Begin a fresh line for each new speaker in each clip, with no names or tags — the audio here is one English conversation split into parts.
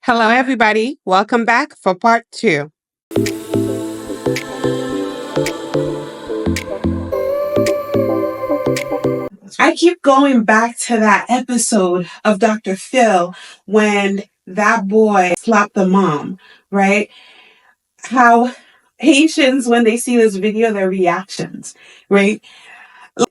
Hello, everybody. Welcome back for part two. I keep going back to that episode of Dr. Phil when that boy slapped the mom, right? How Haitians, when they see this video, their reactions, right?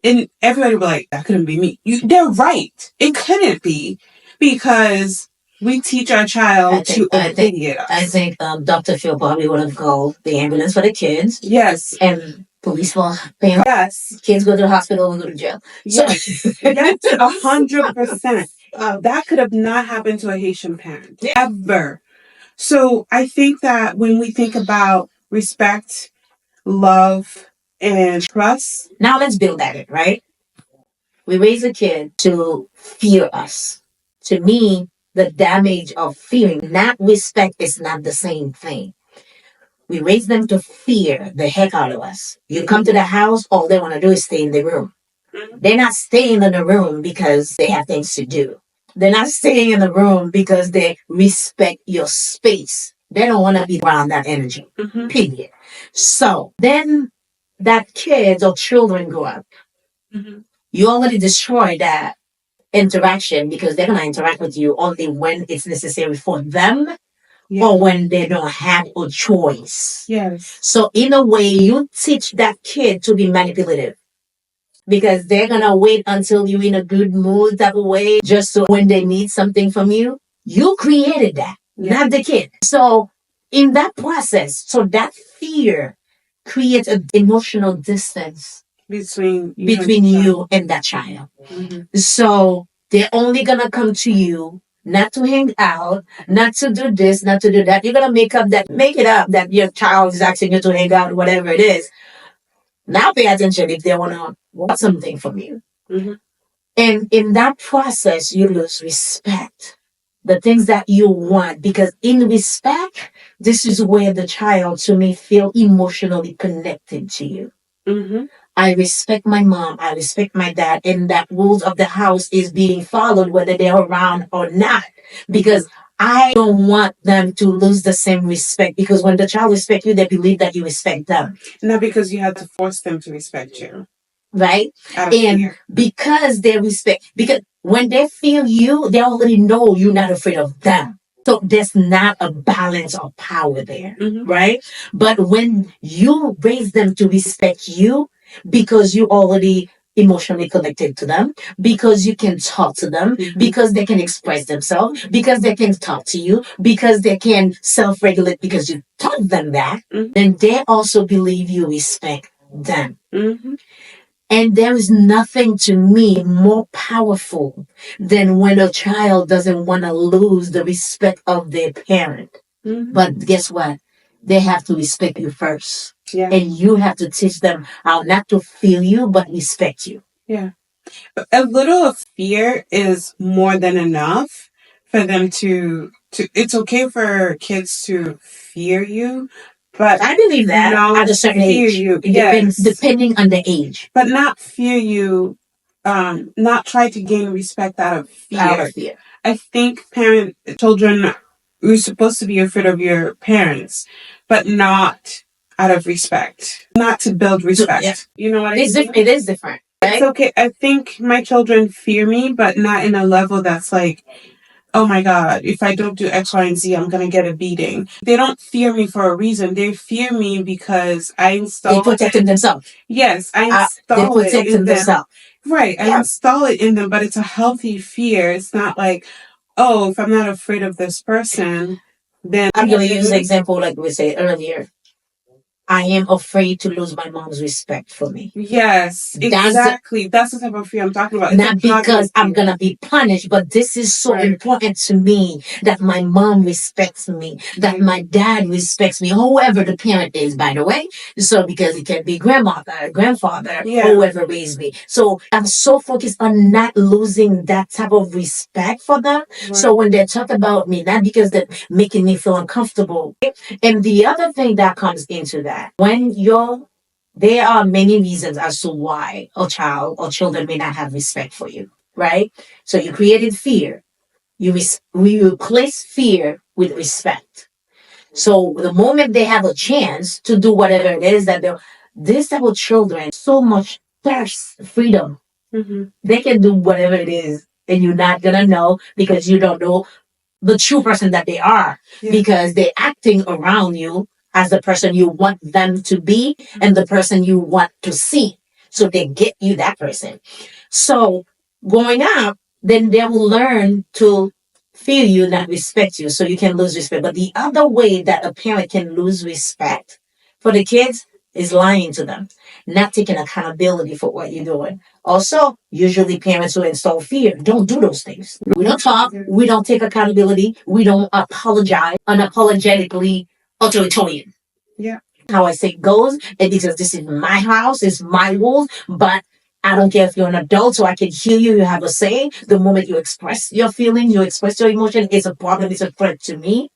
And everybody will be like, that couldn't be me. They're right. It couldn't be because we teach our child to obey us.
I think Dr. Phil probably would have called the ambulance for the kids.
Yes.
And police for parents.
Yes.
Kids go to the hospital, we go to jail.
Yes. Yes, 100%. That could have not happened to a Haitian parent. Ever. So I think that when we think about respect, love, and trust.
Now let's build at it, right? We raise a kid to fear us. To me, the damage of fearing, not respect, is not the same thing. We raise them to fear the heck out of us. You come to the house, all they want to do is stay in the room. They're not staying in the room because they have things to do. They're not staying in the room because they respect your space. They don't want to be around that energy, period. So then that kids or children grow up. You already destroy that interaction because they're going to interact with you only when it's necessary for them or when they don't have a choice.
Yes.
So in a way, you teach that kid to be manipulative because they're going to wait until you're in a good mood type of way just so when they need something from you. You created that, not the kid. So in that process, so that fear creates an emotional distance between you and that child. So they're only gonna come to you not to hang out, not to do this, not to do that. You're gonna make it up that your child is asking you to hang out, whatever it is. Now pay attention if they wanna want something from you. And in that process, you lose respect. The things that you want, because in respect, this is where the child, to me, feel emotionally connected to you. I respect my mom, I respect my dad, and that rules of the house is being followed whether they're around or not. Because I don't want them to lose the same respect, because when the child respects you, they believe that you respect them.
Not because you had to force them to respect you.
Right? And because they respect, because when they feel you, they already know you're not afraid of them. So there's not a balance of power there, right? But when you raise them to respect you, because you already emotionally connected to them, because you can talk to them, because they can express themselves, because they can talk to you, because they can self-regulate because you taught them that, then they also believe you respect them. And there is nothing to me more powerful than when a child doesn't want to lose the respect of their parent. But guess what? They have to respect you first. And you have to teach them how not to feel you, but respect you.
Yeah. A little of fear is more than enough for them to it's okay for kids to fear you, but
I believe that at a certain age. Depending on the age.
But not fear you, not try to gain respect out of fear. I think children, you're supposed to be afraid of your parents, but not out of respect. Not to build respect. You know what I mean?
It is different. Right?
It's okay. I think my children fear me, but not in a level that's like, oh my God, if I don't do X, Y, and Z, I'm going to get a beating. They don't fear me for a reason. They fear me because I install...
They protect themselves.
Yes, I install
it in themselves.
Right, I install it in them, but it's a healthy fear. It's not like, oh, if I'm not afraid of this person, then...
I'm going to use an example like we said earlier. I am afraid to lose my mom's respect for me.
Yes, exactly. That's the type of fear I'm talking about.
Not because I'm going to be punished, but this is so important to me that my mom respects me, that my dad respects me, whoever the parent is, by the way. So because it can be grandmother, grandfather, whoever raised me. So I'm so focused on not losing that type of respect for them. So when they talk about me, not because they're making me feel uncomfortable. And the other thing that comes into that, there are many reasons as to why a child or children may not have respect for you, right? So you created fear. we replace fear with respect. So the moment they have a chance to do whatever it is that these type of children so much thirst freedom.
Mm-hmm.
They can do whatever it is, and you're not gonna know because you don't know the true person that they are, because they're acting around you as the person you want them to be and the person you want to see. So they get you that person. So growing up, then they will learn to feel you, not respect you. So you can lose respect. But the other way that a parent can lose respect for the kids is lying to them, not taking accountability for what you're doing. Also, usually parents who install fear don't do those things. We don't talk, we don't take accountability, we don't apologize, unapologetically authoritarian.
Yeah.
How I say it goes, and because this is my house, it's my rules, but I don't care if you're an adult, so I can hear you, you have a say. The moment you express your feelings, you express your emotion, it's a problem, it's a threat to me.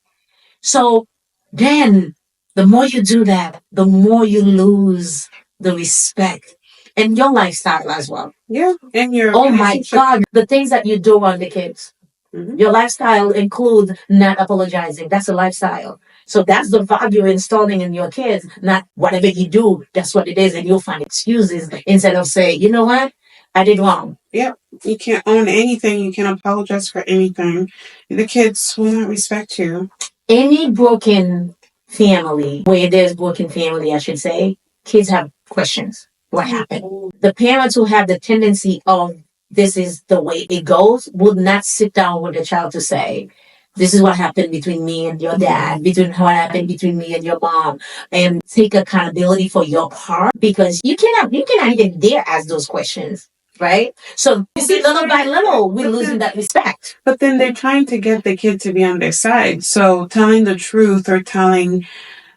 So then the more you do that, the more you lose the respect and your lifestyle as well.
Yeah. And your
Oh my God, the things that you do on the kids.
Mm-hmm.
Your lifestyle includes not apologizing. That's a lifestyle. So that's the value you're installing in your kids. Not whatever you do, that's what it is, and you'll find excuses instead of saying, you know what, I did wrong.
Yep. You can't own anything. You can't apologize for anything. The kids will not respect you.
Any broken family, where there's broken family, I should say, kids have questions. What happened? The parents who have the tendency of this is the way it goes would not sit down with the child to say, this is what happened between me and your dad, between what happened between me and your mom, and take accountability for your part, because you cannot even dare ask those questions. Right? So you see, little by little, we're losing that respect.
But then they're trying to get the kid to be on their side. So telling the truth or telling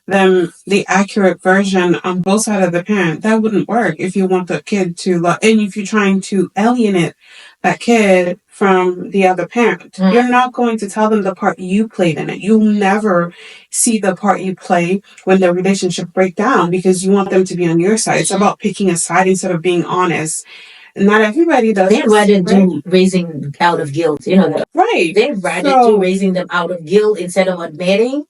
them the accurate version on both sides of the parent, that wouldn't work if you want the kid to love, and if you're trying to alienate that kid from the other parent. You're not going to tell them the part you played in it. You'll never see the part you play when the relationship break down, because you want them to be on your side. It's about picking a side instead of being honest. Not everybody does.
They'd rather do raising out of guilt, you know that.
Right.
They'd rather do raising them out of guilt instead of admitting.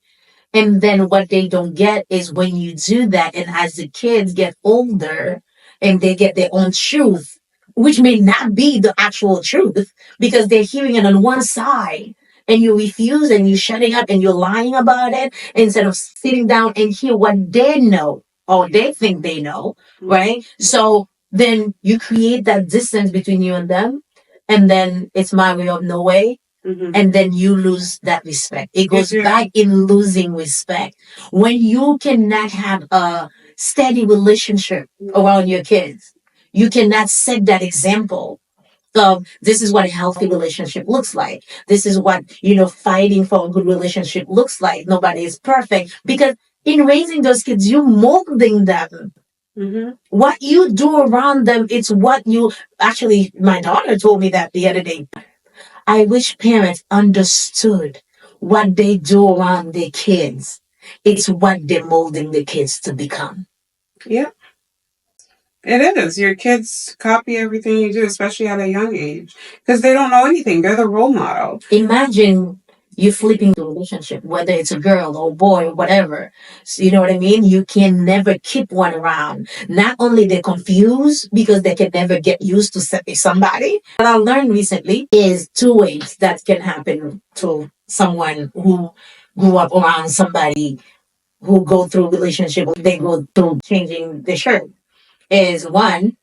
And then what they don't get is when you do that, and as the kids get older and they get their own truth, which may not be the actual truth, because they're hearing it on one side, and you refuse and you're shutting up and you're lying about it instead of sitting down and hear what they know or they think they know, right? So then you create that distance between you and them, and then it's my way or no way. Mm-hmm. And then you lose that respect. It goes back in losing respect. When you cannot have a steady relationship around your kids, you cannot set that example of this is what a healthy relationship looks like. This is what, fighting for a good relationship looks like. Nobody is perfect, because in raising those kids, you're molding them. Mm-hmm. What you do around them, it's what you actually, my daughter told me that the other day. I wish parents understood what they do around their kids. It's what they're molding the kids to become.
Yeah. It is. Your kids copy everything you do, especially at a young age, because they don't know anything. They're the role model.
Imagine you flipping the relationship, whether it's a girl or a boy or whatever. So, you know what I mean? You can never keep one around. Not only they're confused because they can never get used to somebody. What I learned recently is two ways that can happen to someone who grew up around somebody who go through relationship. They go through changing the shirt. Is one,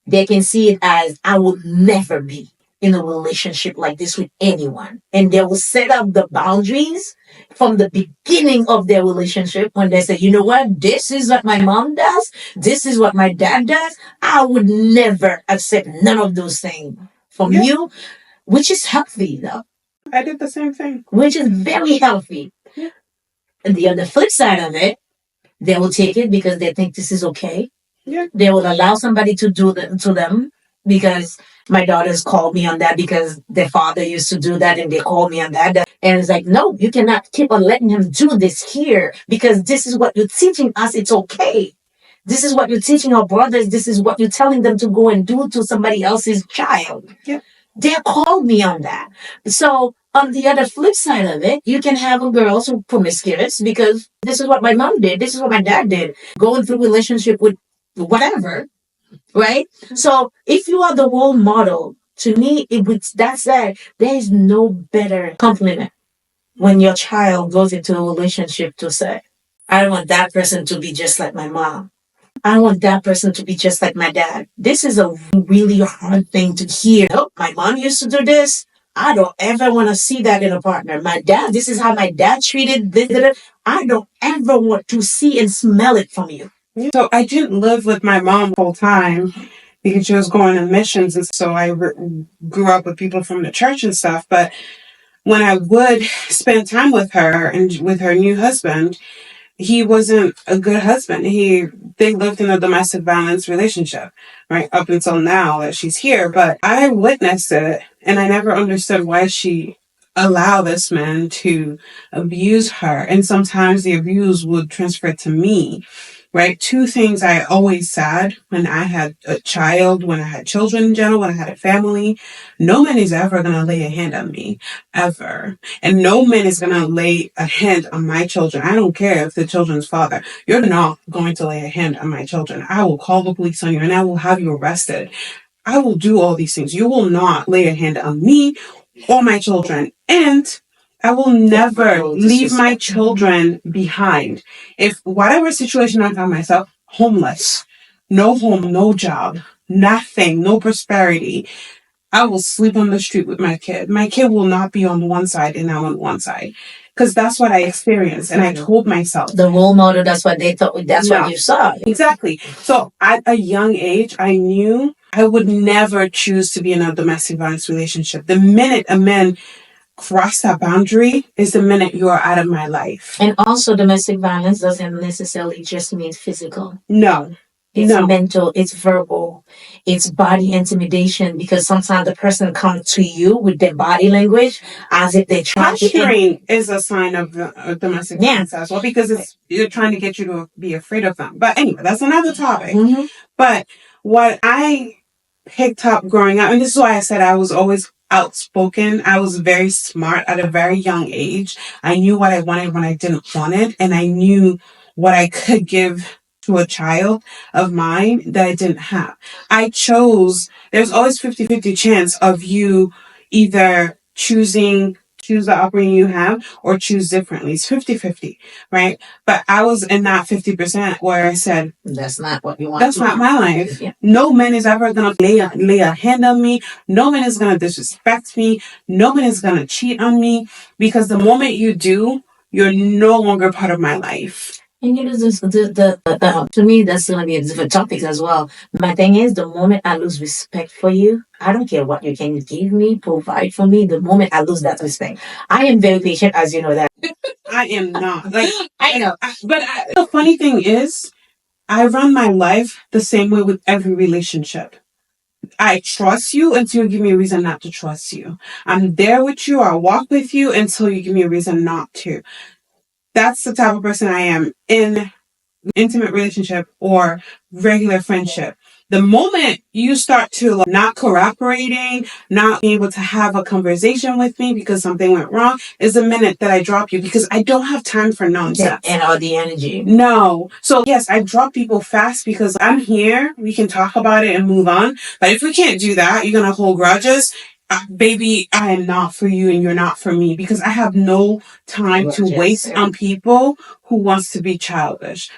they can see it as, I will never be in a relationship like this with anyone. And they will set up the boundaries from the beginning of their relationship when they say, you know what, this is what my mom does. This is what my dad does. I would never accept none of those things from you, which is healthy though.
I did the same thing.
Which is very healthy. Yeah. And the other flip side of it, they will take it because they think this is okay. Yeah. They will allow somebody to do that to them, because my daughters called me on that because their father used to do that, and they called me on that. And it's like, no, you cannot keep on letting him do this here, because this is what you're teaching us. It's okay. This is what you're teaching our brothers. This is what you're telling them to go and do to somebody else's child. Yeah. They called me on that. So on the other flip side of it, you can have a girl who promiscuous because this is what my mom did, this is what my dad did, going through relationship with whatever, right? So if you are the role model, to me, it would that said, there is no better compliment when your child goes into a relationship to say, I want that person to be just like my mom. I want that person to be just like my dad. This is a really hard thing to hear. Oh, my mom used to do this. I don't ever want to see that in a partner. My dad, this is how my dad treated this. I don't ever want to see and smell it from you.
So I didn't live with my mom full time because she was going on missions, and so I grew up with people from the church and stuff. But when I would spend time with her and with her new husband, he wasn't a good husband. They lived in a domestic violence relationship, right? Up until now that she's here. But I witnessed it and I never understood why she allowed this man to abuse her. And sometimes the abuse would transfer to me, right? Two things I always said when I had a child, when I had children in general, when I had a family: no man is ever going to lay a hand on me, ever. And no man is going to lay a hand on my children. I don't care if the children's father. You're not going to lay a hand on my children. I will call the police on you and I will have you arrested. I will do all these things. You will not lay a hand on me or my children. And I will never leave my children behind. If whatever situation I found myself, homeless, no home, no job, nothing, no prosperity, I will sleep on the street with my kid. My kid will not be on one side and I'm on one side. Because that's what I experienced. And I told myself.
The role model, that's what they thought, that's what you saw.
Exactly. So at a young age, I knew I would never choose to be in a domestic violence relationship. The minute a man cross that boundary is the minute you are out of my life.
And also, domestic violence doesn't necessarily just mean physical.
No.
It's mental, it's verbal, it's body intimidation, because sometimes the person comes to you with their body language as if they try to.
Posturing is a sign of domestic violence as well, because you're trying to get you to be afraid of them. But anyway, that's another topic. Mm-hmm. But what I picked up growing up, and this is why I said I was always outspoken. I was very smart at a very young age. I knew what I wanted when I didn't want it, and I knew what I could give to a child of mine that I didn't have. I chose, there's always 50-50 chance of you either choose the upbringing you have or choose differently. It's 50-50, right? But I was in that 50% where I said,
that's not what you want.
That's not my life. Yeah. No man is ever going to lay a hand on me. No man is going to disrespect me. No man is going to cheat on me, because the moment you do, you're no longer part of my life.
And you know, to me, that's going to be a different topic as well. My thing is, the moment I lose respect for you, I don't care what you can give me, provide for me. The moment I lose that respect, I am very patient, as you know that.
I am not. Like, I know. But the funny thing is, I run my life the same way with every relationship. I trust you until you give me a reason not to trust you. I'm there with you. I'll walk with you until you give me a reason not to. That's the type of person I am in intimate relationship or regular friendship. The moment you start to not cooperating, not being able to have a conversation with me because something went wrong, is the minute that I drop you, because I don't have time for nonsense.
And all the energy.
No. So yes, I drop people fast because I'm here. We can talk about it and move on. But if we can't do that, you're going to hold grudges. Baby, I am not for you and you're not for me, because I have no time to waste on people who wants to be childish.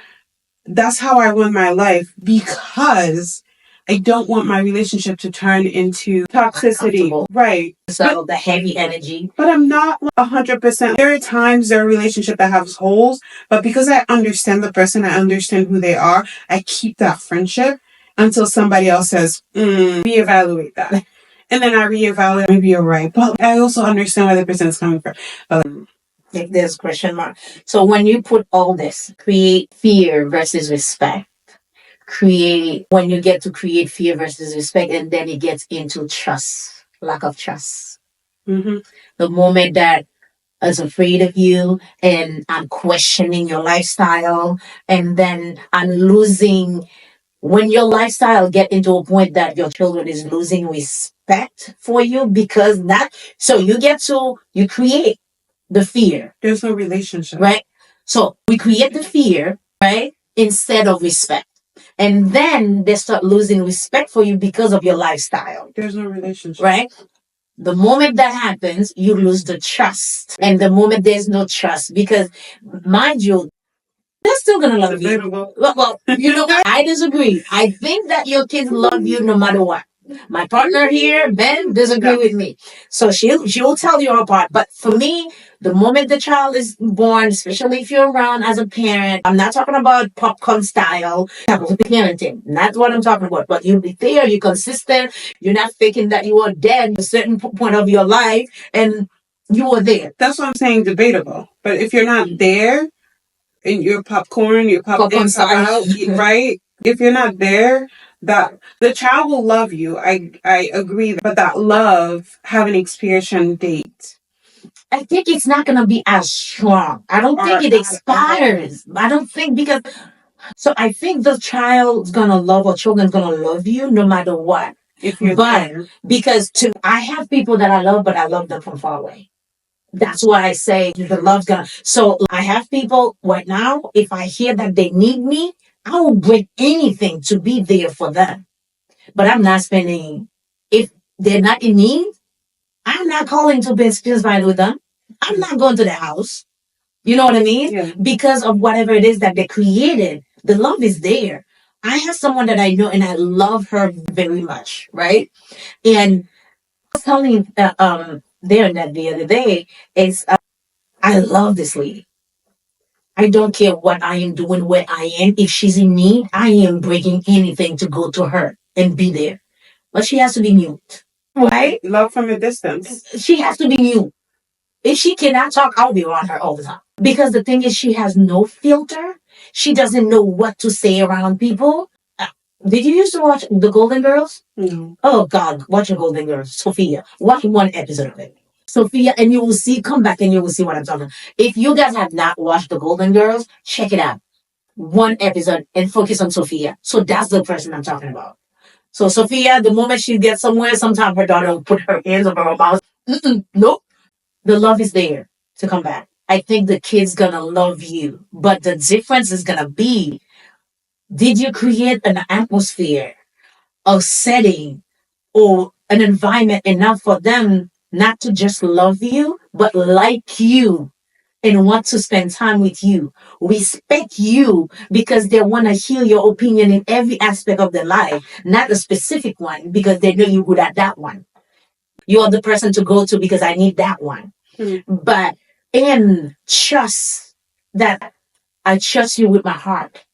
That's how I run my life, because I don't want my relationship to turn into toxicity. Right.
So the heavy energy.
But I'm not 100%. There are relationships that have holes, but because I understand the person, I understand who they are, I keep that friendship until somebody else says, reevaluate that. And then I reevaluate, maybe you're right. But I also understand where the person is coming from. But
if there's question mark. So when you put all this, create fear versus respect, when you get to create fear versus respect, and then it gets into trust, lack of trust. Mm-hmm. The moment that is afraid of you and I'm questioning your lifestyle, and then I'm losing, when your lifestyle get into a point that your children is losing respect respect for you because that, so you create the fear.
There's no relationship.
Right? So we create the fear, right? Instead of respect. And then they start losing respect for you because of your lifestyle.
There's no relationship.
Right? The moment that happens, you lose the trust. And the moment there's no trust, because mind you, they're still gonna love you.
Debatable.
Well, you know what? I disagree. I think that your kids love you no matter what. My partner here, Ben, disagree with me. So she'll tell you her part. But for me, the moment the child is born, especially if you're around as a parent, I'm not talking about popcorn style type of parenting. That's what I'm talking about. But you'll be there, you're consistent, you're not thinking that you are dead at a certain point of your life, and you are there.
That's what I'm saying, debatable. But if you're not there, and your popcorn pop out, right? If you're not there, that the child will love you. I agree, but that love have an expiration date.
I think it's not gonna be as strong. I don't think it expires. I don't think because so I think the child's gonna love or children's gonna love you no matter what.
If you're
But
there.
because I have people that I love, but I love them from far away. That's why I say the love's gonna. So I have people right now. If I hear that they need me, I will break anything to be there for them. But I'm not spending. If they're not in need, I'm not calling to be spend with them. I'm not going to the house. You know what I mean?
Yeah.
Because of whatever it is that they created, the love is there. I have someone that I know and I love her very much, right? And I was telling there that the other day is I love this lady. I don't care what I am doing, where I am. If she's in need, I am breaking anything to go to her and be there. But she has to be mute, right?
Love from a distance.
She has to be mute. If she cannot talk, I'll be around her all the time. Because the thing is, she has no filter. She doesn't know what to say around people. Did you used to watch The Golden Girls?
No.
Oh, God, watch The Golden Girls. Sophia. Watch one episode of it. Sophia, and you will see, come back and you will see what I'm talking about. If you guys have not watched The Golden Girls, check it out. One episode and focus on Sophia. So that's the person I'm talking about. So Sophia, the moment she gets somewhere, sometimes her daughter will put her hands over her mouth. Nope. The love is there to come back. I think the kid's gonna love you. But the difference is gonna be, did you create an atmosphere, a setting, or an environment enough for them not to just love you, but like you and want to spend time with you, respect you because they want to hear your opinion in every aspect of their life, not a specific one because they know you're good at that one. You're the person to go to because I need that one. But in trust that I trust you with my heart.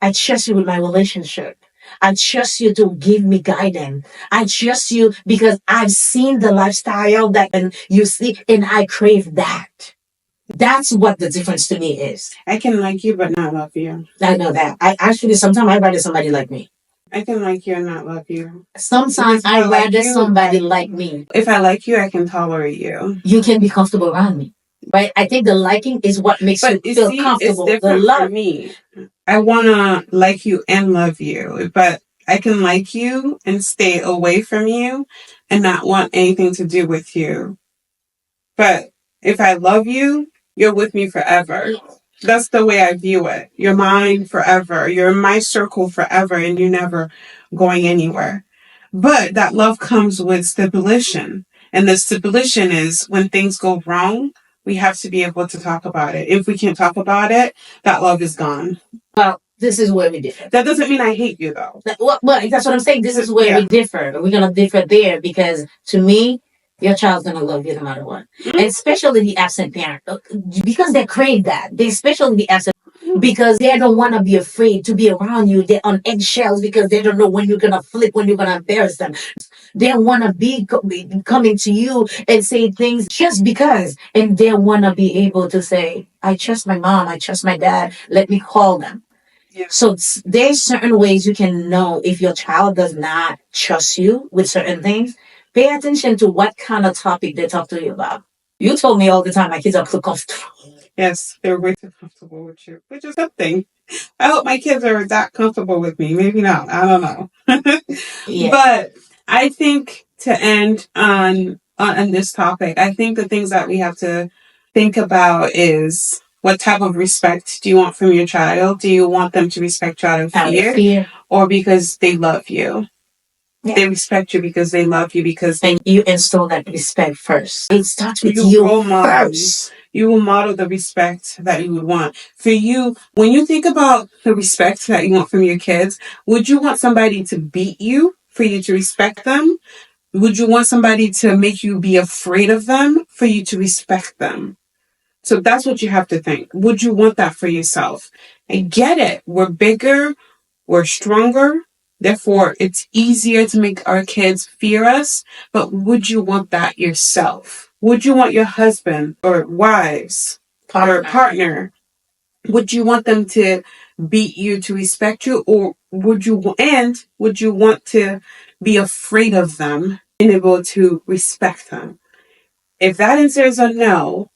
I trust you with my relationship. I trust you to give me guidance. I trust you because I've seen the lifestyle that and you see, and I crave that. That's what the difference to me is.
I can like you but not love you.
I know that. I actually sometimes I'd rather somebody like me.
I can like you and not love you.
Sometimes I'd rather somebody like me.
If I like you, I can tolerate you.
You can be comfortable around me. Right? I think the liking is what makes you feel comfortable.
It's different for me. I want to like you and love you, but I can like you and stay away from you and not want anything to do with you. But if I love you, you're with me forever. That's the way I view it. You're mine forever. You're in my circle forever and you're never going anywhere. But that love comes with stipulation. And the stipulation is when things go wrong, we have to be able to talk about it. If we can't talk about it, that love is gone.
Well, this is where we differ.
That doesn't mean I hate you, though.
Well, that's what I'm saying. This is where we differ. We're going to differ there because to me, your child's going to love you no matter what. Mm-hmm. And especially the absent parent. Because they crave that. They especially the absent because they don't want to be afraid to be around you. They're on eggshells because they don't know when you're going to flip, when you're going to embarrass them. They want to be coming to you and say things just because. And they want to be able to say, I trust my mom. I trust my dad. Let me call them. Yeah. So there's certain ways you can know if your child does not trust you with certain things. Pay attention to what kind of topic they talk to you about. You told me all the time my kids are too comfortable.
Yes, they're way too comfortable with you, which is something. I hope my kids are that comfortable with me. Maybe not. I don't know.
Yeah.
But I think to end on this topic, I think the things that we have to think about is what type of respect do you want from your child? Do you want them to respect you out of fear or because they love you? Yeah. They respect you because they love you because
and you install that respect first. It starts with you first.
You will model the respect that you would want. For you, when you think about the respect that you want from your kids, would you want somebody to beat you for you to respect them? Would you want somebody to make you be afraid of them for you to respect them? So that's what you have to think. Would you want that for yourself? And get it. We're bigger. We're stronger. Therefore, it's easier to make our kids fear us. But would you want that yourself? Would you want your husband or wives or partner? Would you want them to beat you to respect you? Or would you want to be afraid of them and able to respect them? If that answer is a no,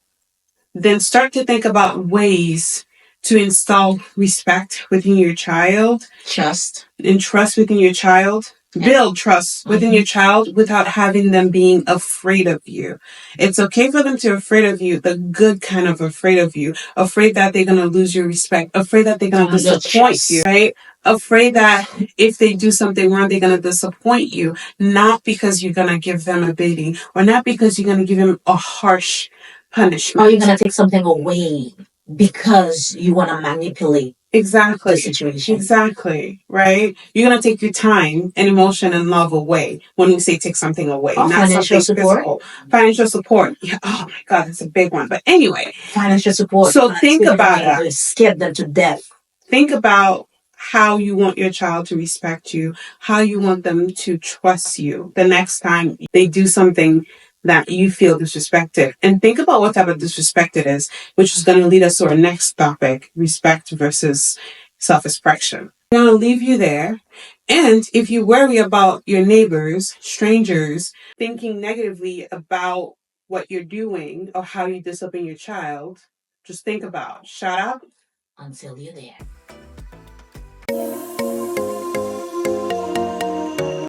then start to think about ways to install respect within your child.
Trust.
And trust within your child. Build trust within your child without having them being afraid of you. It's okay for them to be afraid of you, the good kind of afraid of you. Afraid that they're going to lose your respect. Afraid that they're going to disappoint you, right? Afraid that if they do something wrong, they're going to disappoint you. Not because you're going to give them a beating or not because you're going to give them a harsh punishment.
Or you're going to take something away because you want to manipulate.
Exactly.
The situation.
Exactly. Right? You're going to take your time and emotion and love away when we say take something away.
Or
not
financial
something
support.
Physical. Financial support. Yeah. Oh my God, that's a big one. But anyway.
Financial support.
So think about it.
Scared them to death.
Think about how you want your child to respect you, how you want them to trust you the next time they do something that you feel disrespected. And think about what type of disrespect it is, which is going to lead us to our next topic, respect versus self-expression. I'm going to leave you there. And if you worry about your neighbors, strangers, thinking negatively about what you're doing or how you discipline your child, just think about shut up
until you're there.